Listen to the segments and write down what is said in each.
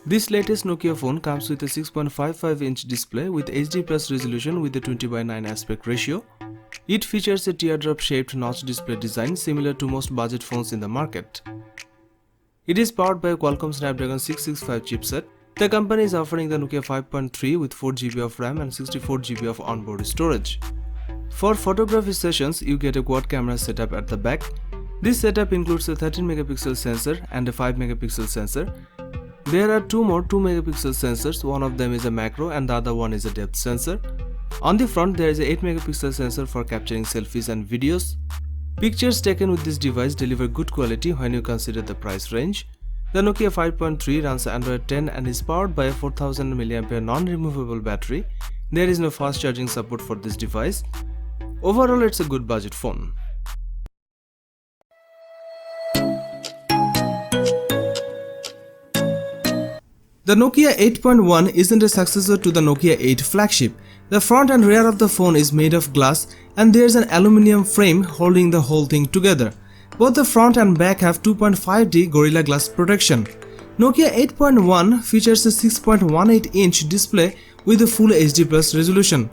This latest Nokia phone comes with a 6.55-inch display with HD+ resolution with a 20:9 aspect ratio. It features a teardrop-shaped notch display design similar to most budget phones in the market. It is powered by a Qualcomm Snapdragon 665 chipset. The company is offering the Nokia 5.3 with 4GB of RAM and 64GB of onboard storage. For photography sessions, you get a quad camera setup at the back. This setup includes a 13-megapixel sensor and a 5-megapixel sensor. There are two more 2-megapixel sensors, one of them is a macro and the other one is a depth sensor. On the front there is a 8-megapixel sensor for capturing selfies and videos. Pictures taken with this device deliver good quality when you consider the price range. The Nokia 5.3 runs Android 10 and is powered by a 4000 mAh non-removable battery. There is no fast charging support for this device. Overall, it's a good budget phone. The Nokia 8.1 isn't a successor to the Nokia 8 flagship. The front and rear of the phone is made of glass and there's an aluminium frame holding the whole thing together. Both the front and back have 2.5D Gorilla Glass protection. Nokia 8.1 features a 6.18-inch display with a full HD+ resolution.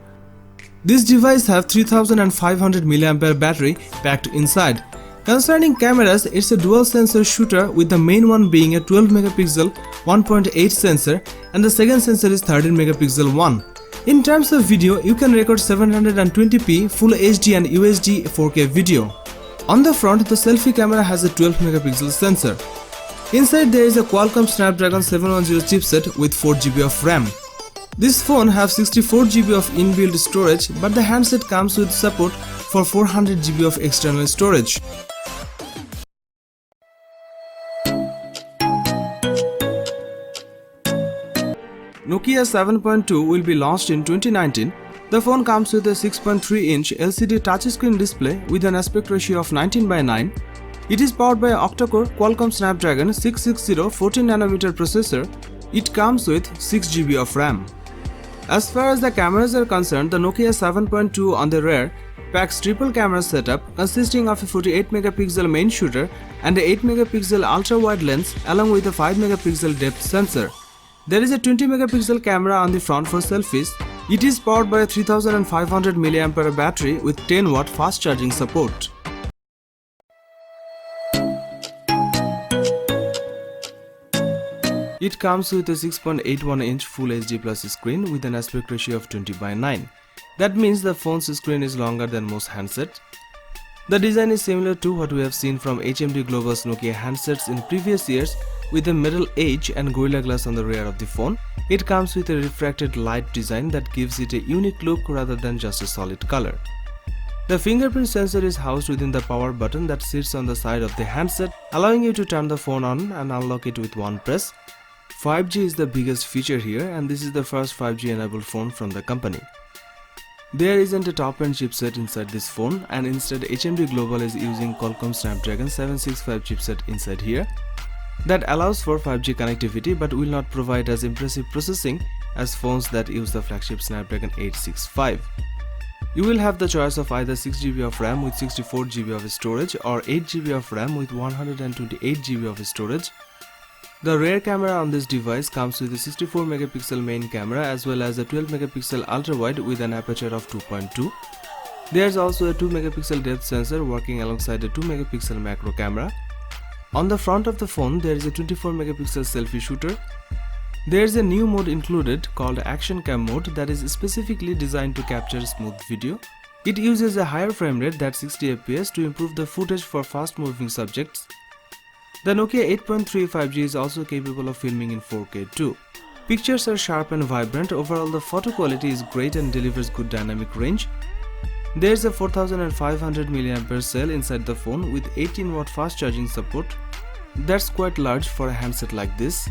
This device has 3500 mAh battery packed inside. Concerning cameras, it's a dual sensor shooter with the main one being a 12-megapixel 1.8 sensor and the second sensor is 13-megapixel one. In terms of video, you can record 720p Full HD and UHD 4K video. On the front, the selfie camera has a 12-megapixel sensor. Inside there is a Qualcomm Snapdragon 710 chipset with 4GB of RAM. This phone has 64GB of inbuilt storage, but the handset comes with support for 400GB of external storage. Nokia 7.2 will be launched in 2019. The phone comes with a 6.3-inch LCD touchscreen display with an aspect ratio of 19:9. It is powered by an octa-core Qualcomm Snapdragon 660 14nm processor. It comes with 6GB of RAM. As far as the cameras are concerned, the Nokia 7.2 on the rear packs triple camera setup consisting of a 48-megapixel main shooter and a 8-megapixel ultra-wide lens along with a 5-megapixel depth sensor. There is a 20-megapixel camera on the front for selfies. It is powered by a 3500 mAh battery with 10-watt fast charging support. It comes with a 6.81-inch Full HD+ screen with an aspect ratio of 20:9. That means the phone's screen is longer than most handsets. The design is similar to what we have seen from HMD Global's Nokia handsets in previous years with a metal edge and Gorilla Glass on the rear of the phone. It comes with a refracted light design that gives it a unique look rather than just a solid color. The fingerprint sensor is housed within the power button that sits on the side of the handset, allowing you to turn the phone on and unlock it with one press. 5G is the biggest feature here, and this is the first 5G enabled phone from the company. There isn't a top-end chipset inside this phone, and instead HMD Global is using Qualcomm Snapdragon 765 chipset inside here. That allows for 5G connectivity but will not provide as impressive processing as phones that use the flagship Snapdragon 865. You will have the choice of either 6GB of RAM with 64GB of storage or 8GB of RAM with 128GB of storage. The rear camera on this device comes with a 64-megapixel main camera as well as a 12-megapixel ultra-wide with an aperture of 2.2. There's also a 2-megapixel depth sensor working alongside a 2-megapixel macro camera. On the front of the phone, there is a 24-megapixel selfie shooter. There is a new mode included called Action Cam mode that is specifically designed to capture smooth video. It uses a higher frame rate than 60 fps to improve the footage for fast-moving subjects. The Nokia 8.3 5G is also capable of filming in 4K too. Pictures are sharp and vibrant. Overall, the photo quality is great and delivers good dynamic range. There is a 4500 mAh cell inside the phone with 18-watt fast charging support. That's quite large for a handset like this.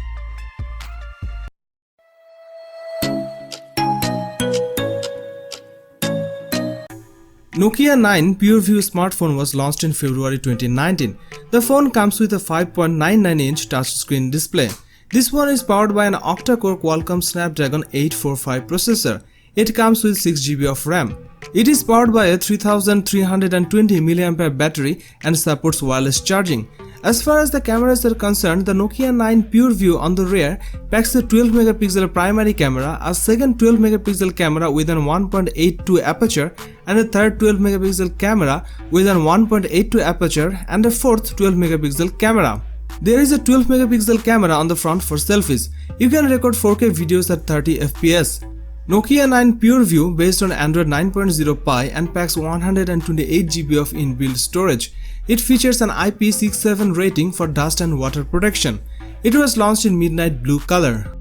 Nokia 9 PureView smartphone was launched in February 2019. The phone comes with a 5.99-inch touchscreen display. This one is powered by an octa-core Qualcomm Snapdragon 845 processor. It comes with 6GB of RAM. It is powered by a 3320 mAh battery and supports wireless charging. As far as the cameras are concerned, the Nokia 9 PureView on the rear packs a 12 megapixel primary camera, a second 12 megapixel camera with an 1.82 aperture, and a third 12 megapixel camera with an 1.82 aperture, and a fourth 12 megapixel camera. There is a 12 megapixel camera on the front for selfies. You can record 4K videos at 30 fps. Nokia 9 PureView based on Android 9.0 Pie and packs 128 GB of inbuilt storage. It features an IP67 rating for dust and water protection. It was launched in midnight blue color.